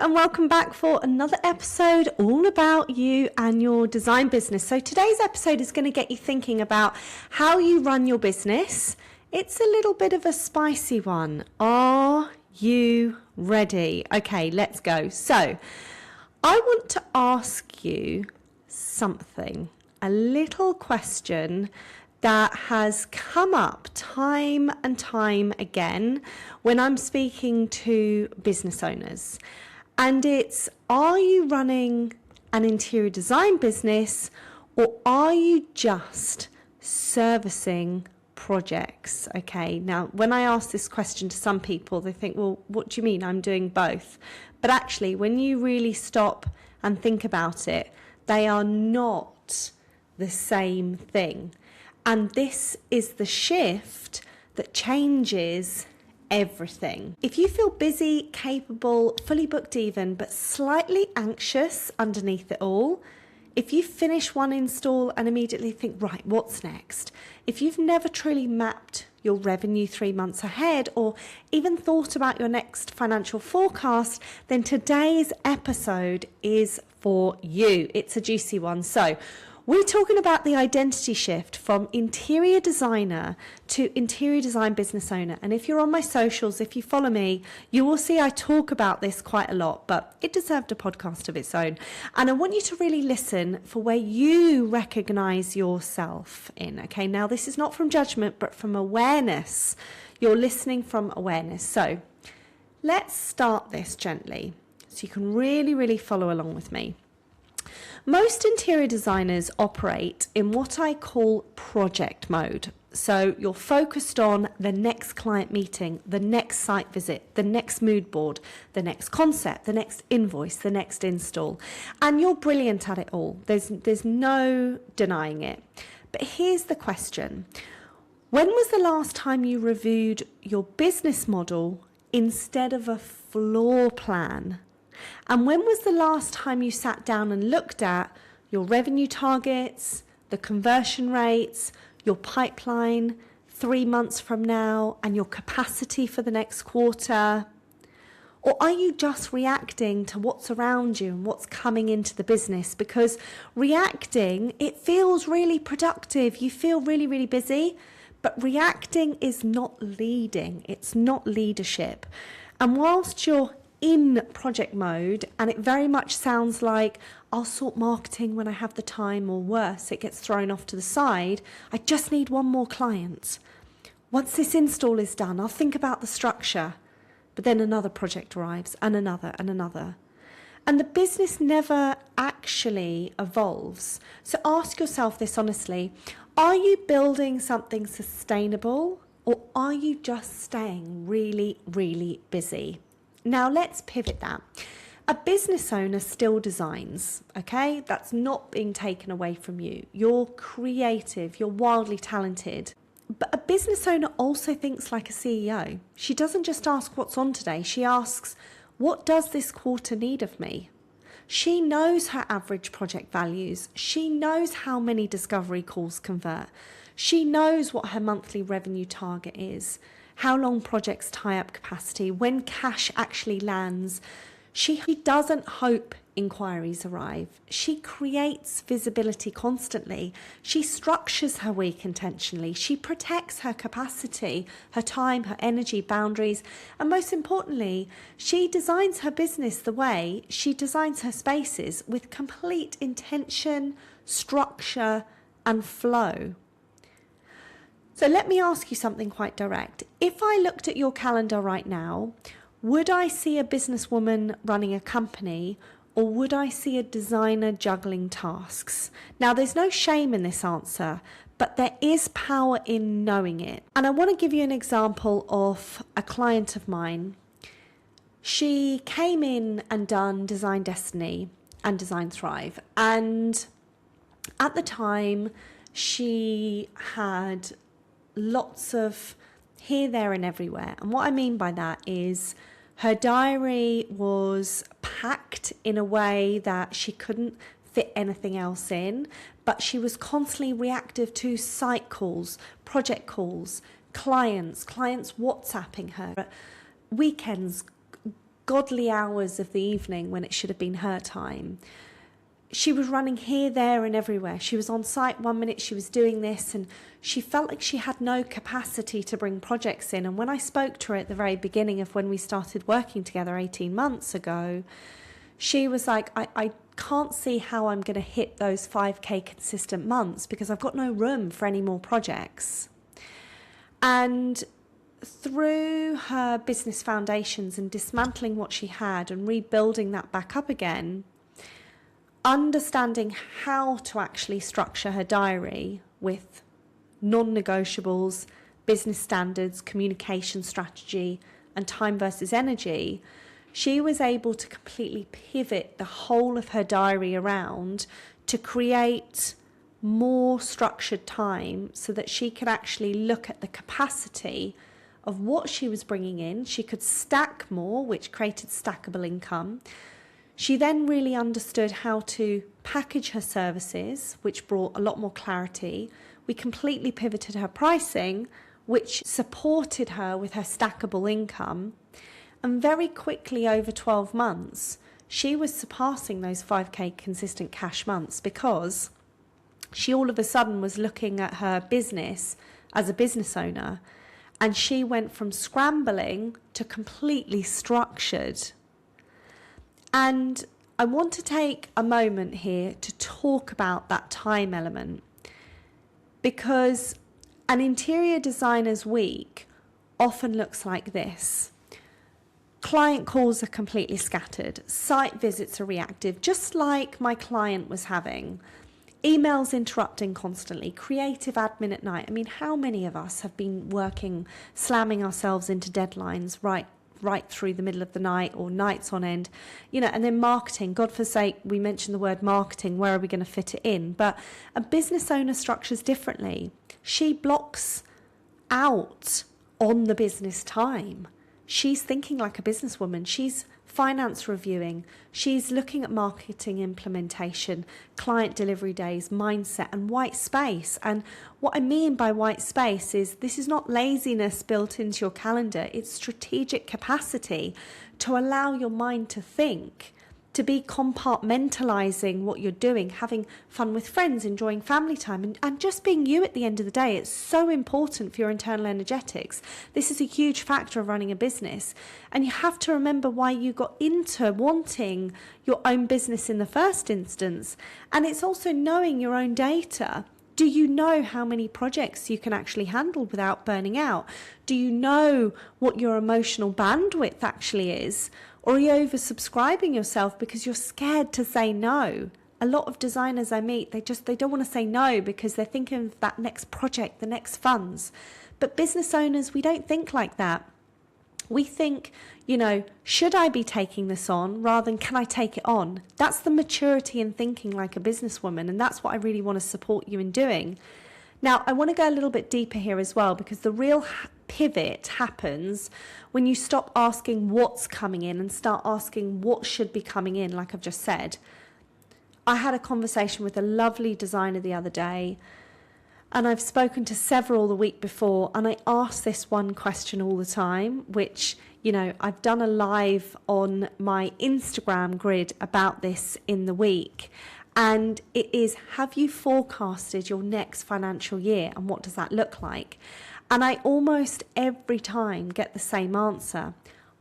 and welcome back for another episode all about you and your design business. So today's episode is going to get you thinking about how you run your business. It's a little bit of a spicy one. Are you ready? Okay, let's go. So I want to ask you something, a little question that has come up time and time again when I'm speaking to business owners. And it's, are you running an interior design business or are you just servicing projects? Okay, now when I ask this question to some people, they think, well, what do you mean? I'm doing both. But actually, when you really stop and think about it, they are not the same thing. And this is the shift that changes everything. If you feel busy, capable, fully booked even, but slightly anxious underneath it all, if you finish one install and immediately think, right, what's next? If you've never truly mapped your revenue 3 months ahead or even thought about your next financial forecast, then today's episode is for you. It's a juicy one. So we're talking about the identity shift from interior designer to interior design business owner. And if you're on my socials, if you follow me, you will see I talk about this quite a lot, but it deserved a podcast of its own. And I want you to really listen for where you recognize yourself in. Okay, now this is not from judgment, but from awareness. You're listening from awareness. So let's start this gently so you can really follow along with me. Most interior designers operate in what I call project mode. So you're focused on the next client meeting, the next site visit, the next mood board, the next concept, the next invoice, the next install. And you're brilliant at it all. There's no denying it. But here's the question. When was the last time you reviewed your business model instead of a floor plan? And when was the last time you sat down and looked at your revenue targets, the conversion rates, your pipeline 3 months from now, and your capacity for the next quarter? Or are you just reacting to what's around you and what's coming into the business? Because reacting, it feels really productive. You feel really busy, but reacting is not leading. It's not leadership. And whilst you're in project mode, and it very much sounds like I'll sort marketing when I have the time, or worse, it gets thrown off to the side. I just need one more client. Once this install is done, I'll think about the structure. But then another project arrives, and another and another. And the business never actually evolves. So ask yourself this honestly. Are you building something sustainable, or are you just staying really busy? Now let's pivot that. A business owner still designs, okay? That's not being taken away from you. You're creative, you're wildly talented. But a business owner also thinks like a CEO. She doesn't just ask what's on today, she asks, what does this quarter need of me? She knows her average project values. She knows how many discovery calls convert. She knows what her monthly revenue target is, how long projects tie up capacity, when cash actually lands. She doesn't hope inquiries arrive. She creates visibility constantly. She structures her week intentionally. She protects her capacity, her time, her energy, boundaries. And most importantly, she designs her business the way she designs her spaces, with complete intention, structure, and flow. So let me ask you something quite direct. If I looked at your calendar right now, would I see a businesswoman running a company, or would I see a designer juggling tasks? Now, there's no shame in this answer, but there is power in knowing it. And I want to give you an example of a client of mine. She came in and done Design Destiny and Design Thrive. And at the time, she had lots of here, there, and everywhere. And what I mean by that is her diary was packed in a way that she couldn't fit anything else in, but she was constantly reactive to site calls, project calls, clients WhatsApping her, weekends, ungodly hours of the evening when it should have been her time. She was running here, there and everywhere. She was on site 1 minute, she was doing this, and she felt like she had no capacity to bring projects in. And when I spoke to her at the very beginning of when we started working together 18 months ago, she was like, I can't see how I'm going to hit those 5K consistent months because I've got no room for any more projects. And through her business foundations and dismantling what she had and rebuilding that back up again, understanding how to actually structure her diary with non-negotiables, business standards, communication strategy, and time versus energy, she was able to completely pivot the whole of her diary around to create more structured time so that she could actually look at the capacity of what she was bringing in. She could stack more, which created stackable income. She then really understood how to package her services, which brought a lot more clarity. We completely pivoted her pricing, which supported her with her stackable income. And very quickly, over 12 months, she was surpassing those 5K consistent cash months because she all of a sudden was looking at her business as a business owner, and she went from scrambling to completely structured. And I want to take a moment here to talk about that time element, because an interior designer's week often looks like this. Client calls are completely scattered. Site visits are reactive, just like my client was having. Emails interrupting constantly. Creative admin at night. I mean, how many of us have been working, slamming ourselves into deadlines right through the middle of the night or nights on end, and then marketing. God forsake, we mentioned the word marketing. Where are we going to fit it in? But a business owner structures differently. She blocks out on the business time. She's thinking like a businesswoman. She's finance reviewing. She's looking at marketing implementation, client delivery days, mindset, and white space. And what I mean by white space is this is not laziness built into your calendar. It's strategic capacity to allow your mind to think, to be compartmentalizing what you're doing, having fun with friends, enjoying family time, and just being you at the end of the day. It's so important for your internal energetics. This is a huge factor of running a business. And you have to remember why you got into wanting your own business in the first instance. And it's also knowing your own data. Do you know how many projects you can actually handle without burning out? Do you know what your emotional bandwidth actually is? Or are you oversubscribing yourself because you're scared to say no? A lot of designers I meet, they don't want to say no because they're thinking of that next project, the next funds. But business owners, we don't think like that. We think, should I be taking this on rather than can I take it on? That's the maturity in thinking like a businesswoman, and that's what I really want to support you in doing. Now, I want to go a little bit deeper here as well, because the real pivot happens when you stop asking what's coming in and start asking what should be coming in, like I've just said. I had a conversation with a lovely designer the other day, and I've spoken to several the week before, and I ask this one question all the time, which, I've done a live on my Instagram grid about this in the week. And it is, have you forecasted your next financial year and what does that look like? And I almost every time get the same answer.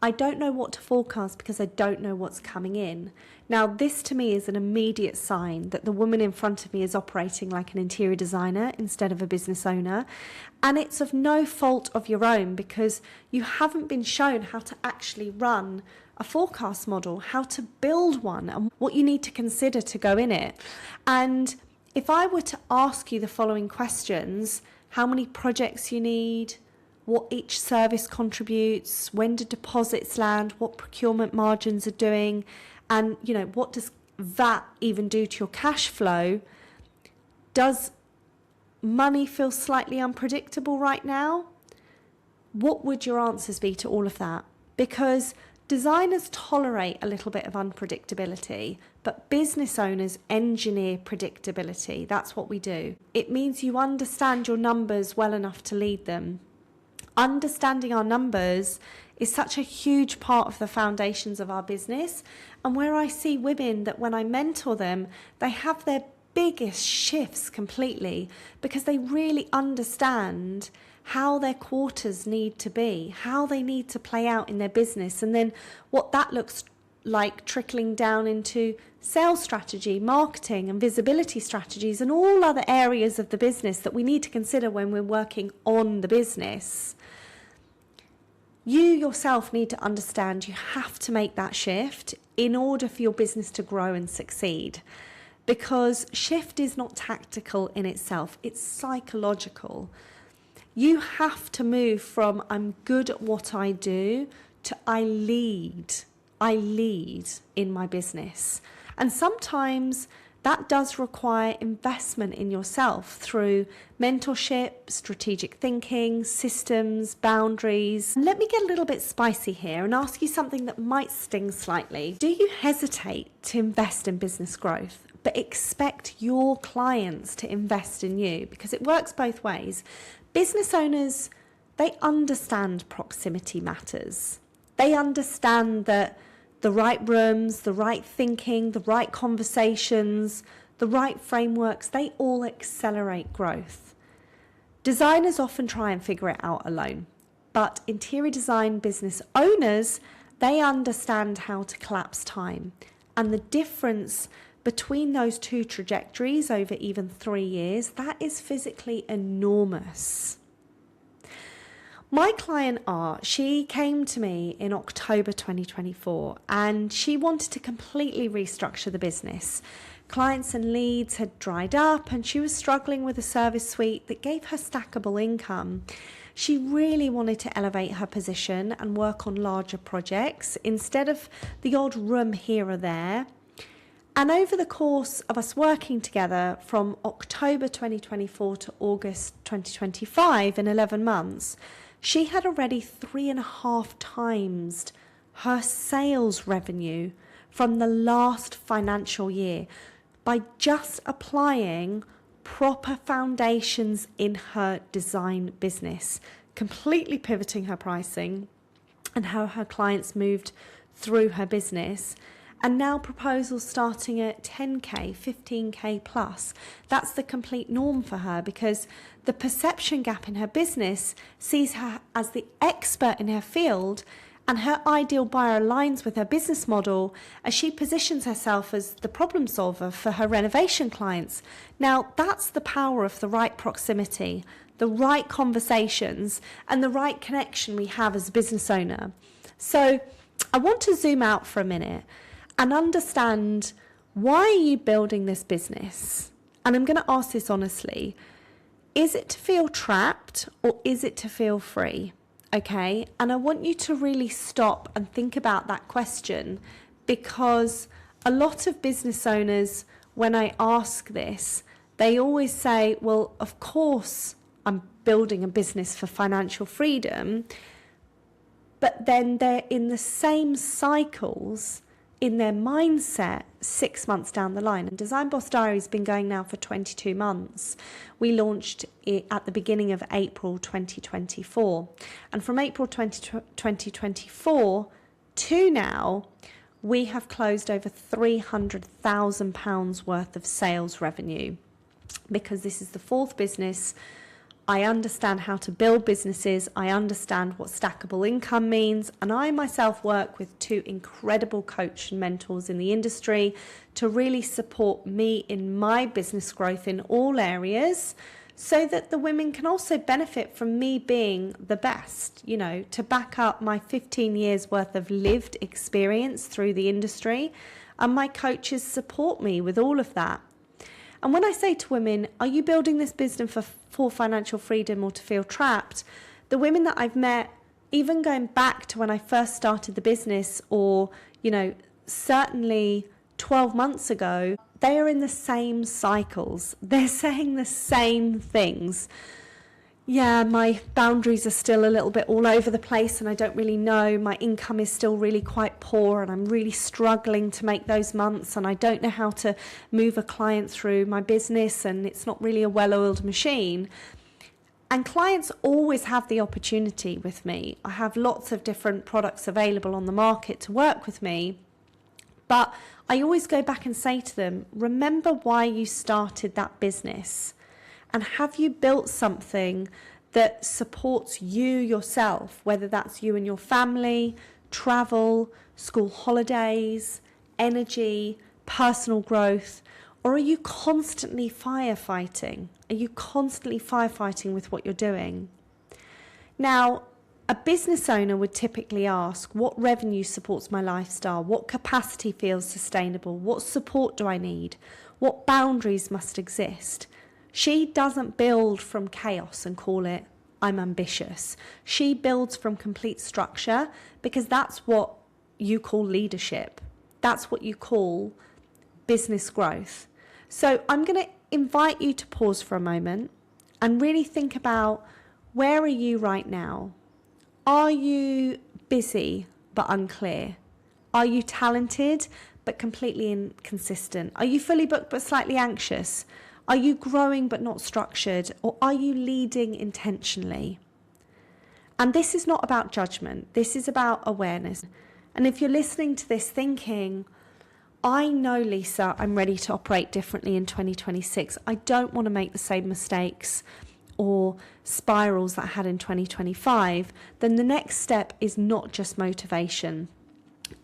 I don't know what to forecast because I don't know what's coming in. Now, this to me is an immediate sign that the woman in front of me is operating like an interior designer instead of a business owner. And it's of no fault of your own because you haven't been shown how to actually run a forecast model, how to build one, and what you need to consider to go in it. And if I were to ask you the following questions, how many projects you need, what each service contributes, when do deposits land, what procurement margins are doing, and what does that even do to your cash flow? Does money feel slightly unpredictable right now? What would your answers be to all of that? Because designers tolerate a little bit of unpredictability, but business owners engineer predictability. That's what we do. It means you understand your numbers well enough to lead them. Understanding our numbers is such a huge part of the foundations of our business. And where I see women that when I mentor them, they have their biggest shifts completely because they really understand how their quarters need to be, how they need to play out in their business, and then what that looks like trickling down into sales strategy, marketing and visibility strategies, and all other areas of the business that we need to consider when we're working on the business. You yourself need to understand you have to make that shift in order for your business to grow and succeed. Because shift is not tactical in itself, it's psychological. You have to move from I'm good at what I do to I lead in my business. And sometimes that does require investment in yourself through mentorship, strategic thinking, systems, boundaries. And let me get a little bit spicy here and ask you something that might sting slightly. Do you hesitate to invest in business growth, but expect your clients to invest in you? Because it works both ways. Business owners, they understand proximity matters. They understand that the right rooms, the right thinking, the right conversations, the right frameworks, they all accelerate growth. Designers often try and figure it out alone, but interior design business owners, they understand how to collapse time. And the difference between those two trajectories over even 3 years, that is physically enormous. My client Art, she came to me in October 2024 and she wanted to completely restructure the business. Clients and leads had dried up and she was struggling with a service suite that gave her stackable income. She really wanted to elevate her position and work on larger projects instead of the odd room here or there. And over the course of us working together from October 2024 to August 2025, in 11 months, she had already 3.5 times her sales revenue from the last financial year by just applying proper foundations in her design business, completely pivoting her pricing and how her clients moved through her business. And now proposals starting at 10k, 15k plus. That's the complete norm for her because the perception gap in her business sees her as the expert in her field, and her ideal buyer aligns with her business model as she positions herself as the problem solver for her renovation clients. Now, that's the power of the right proximity, the right conversations, and the right connection we have as a business owner. So I want to zoom out for a minute and understand, why are you building this business? And I'm going to ask this honestly. Is it to feel trapped or is it to feel free? Okay. And I want you to really stop and think about that question, because a lot of business owners, when I ask this, they always say, well, of course I'm building a business for financial freedom, but then they're in the same cycles in their mindset 6 months down the line. And Design Boss Diary has been going now for 22 months. We launched it at the beginning of April 2024. And from April 2024 to now, we have closed over £300,000 worth of sales revenue, because this is the 4th business. I understand how to build businesses. I understand what stackable income means. And I myself work with 2 incredible coach and mentors in the industry to really support me in my business growth in all areas, so that the women can also benefit from me being the best, to back up my 15 years worth of lived experience through the industry. And my coaches support me with all of that. And when I say to women, are you building this business for financial freedom or to feel trapped? The women that I've met, even going back to when I first started the business, or, certainly 12 months ago, they are in the same cycles. They're saying the same things. Yeah, my boundaries are still a little bit all over the place and I don't really know. My income is still really quite poor and I'm really struggling to make those months, and I don't know how to move a client through my business, and it's not really a well-oiled machine. And clients always have the opportunity with me. I have lots of different products available on the market to work with me. But I always go back and say to them, remember why you started that business. And have you built something that supports you yourself, whether that's you and your family, travel, school holidays, energy, personal growth, or are you constantly firefighting? Are you constantly firefighting with what you're doing? Now, a business owner would typically ask, what revenue supports my lifestyle? What capacity feels sustainable? What support do I need? What boundaries must exist? She doesn't build from chaos and call it, I'm ambitious. She builds from complete structure because that's what you call leadership. That's what you call business growth. So I'm going to invite you to pause for a moment and really think about, where are you right now? Are you busy but unclear? Are you talented but completely inconsistent? Are you fully booked but slightly anxious? Are you growing but not structured? Or are you leading intentionally? And this is not about judgment. This is about awareness. And if you're listening to this thinking, I know, Lisa, I'm ready to operate differently in 2026. I don't want to make the same mistakes or spirals that I had in 2025, then the next step is not just motivation.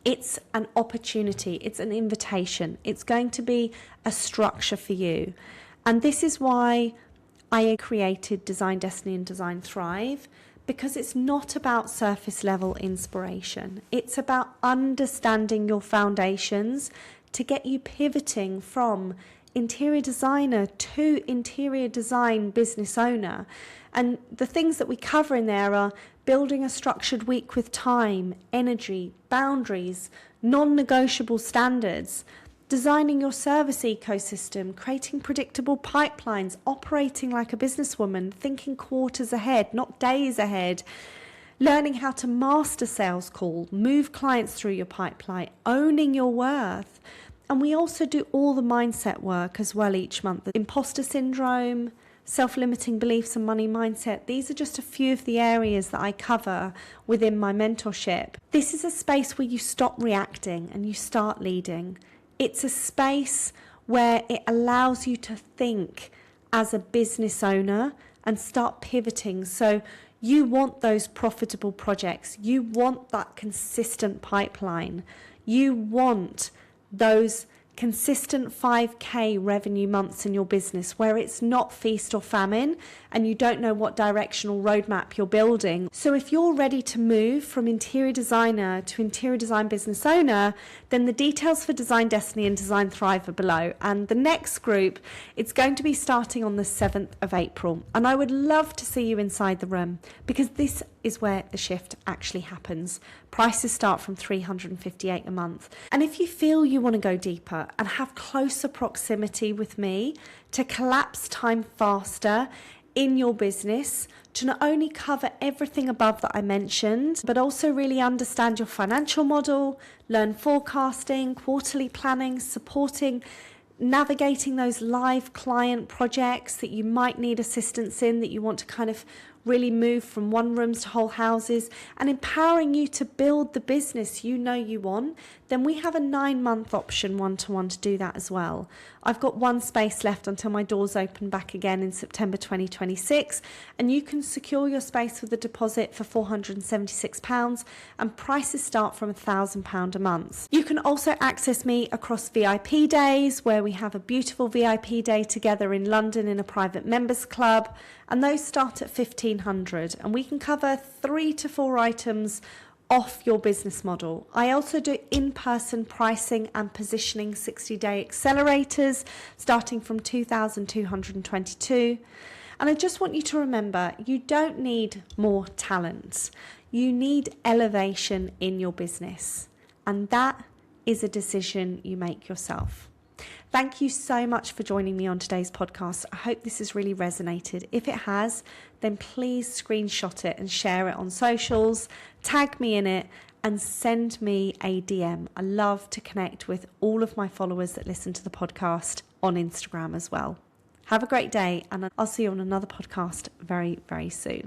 It's an opportunity. It's an invitation. It's going to be a structure for you. And this is why I created Design Destiny and Design Thrive, because it's not about surface level inspiration. It's about understanding your foundations to get you pivoting from interior designer to interior design business owner. And the things that we cover in there are building a structured week with time, energy, boundaries, non-negotiable standards, designing your service ecosystem, creating predictable pipelines, operating like a businesswoman, thinking quarters ahead, not days ahead, learning how to master sales call, move clients through your pipeline, owning your worth. And we also do all the mindset work as well each month. Imposter syndrome, self-limiting beliefs and money mindset. These are just a few of the areas that I cover within my mentorship. This is a space where you stop reacting and you start leading. It's a space where it allows you to think as a business owner and start pivoting. So you want those profitable projects. You want that consistent pipeline. You want those consistent 5K revenue months in your business where it's not feast or famine and you don't know what directional roadmap you're building. So if you're ready to move from interior designer to interior design business owner, then the details for Design Destiny and Design Thrive are below. And the next group, it's going to be starting on the 7th of April. And I would love to see you inside the room because this is where the shift actually happens. Prices start from $358 a month. And if you feel you want to go deeper and have closer proximity with me to collapse time faster in your business, to not only cover everything above that I mentioned, but also really understand your financial model, learn forecasting, quarterly planning, supporting, navigating those live client projects that you might need assistance in, that you want to kind of really move from one rooms to whole houses, and empowering you to build the business you know you want, then we have a 9-month option one-to-one to do that as well. I've got one space left until my doors open back again in September 2026, and you can secure your space with a deposit for £476 and prices start from £1,000 a month. You can also access me across VIP days where we have a beautiful VIP day together in London in a private members club, and those start at £1,500 and we can cover 3 to 4 items off your business model. I also do in-person pricing and positioning 60-day accelerators starting from $2,222. And I just want you to remember, you don't need more talent. You need elevation in your business. And that is a decision you make yourself. Thank you so much for joining me on today's podcast. I hope this has really resonated. If it has, then please screenshot it and share it on socials, tag me in it, and send me a DM. I love to connect with all of my followers that listen to the podcast on Instagram as well. Have a great day, and I'll see you on another podcast very, very soon.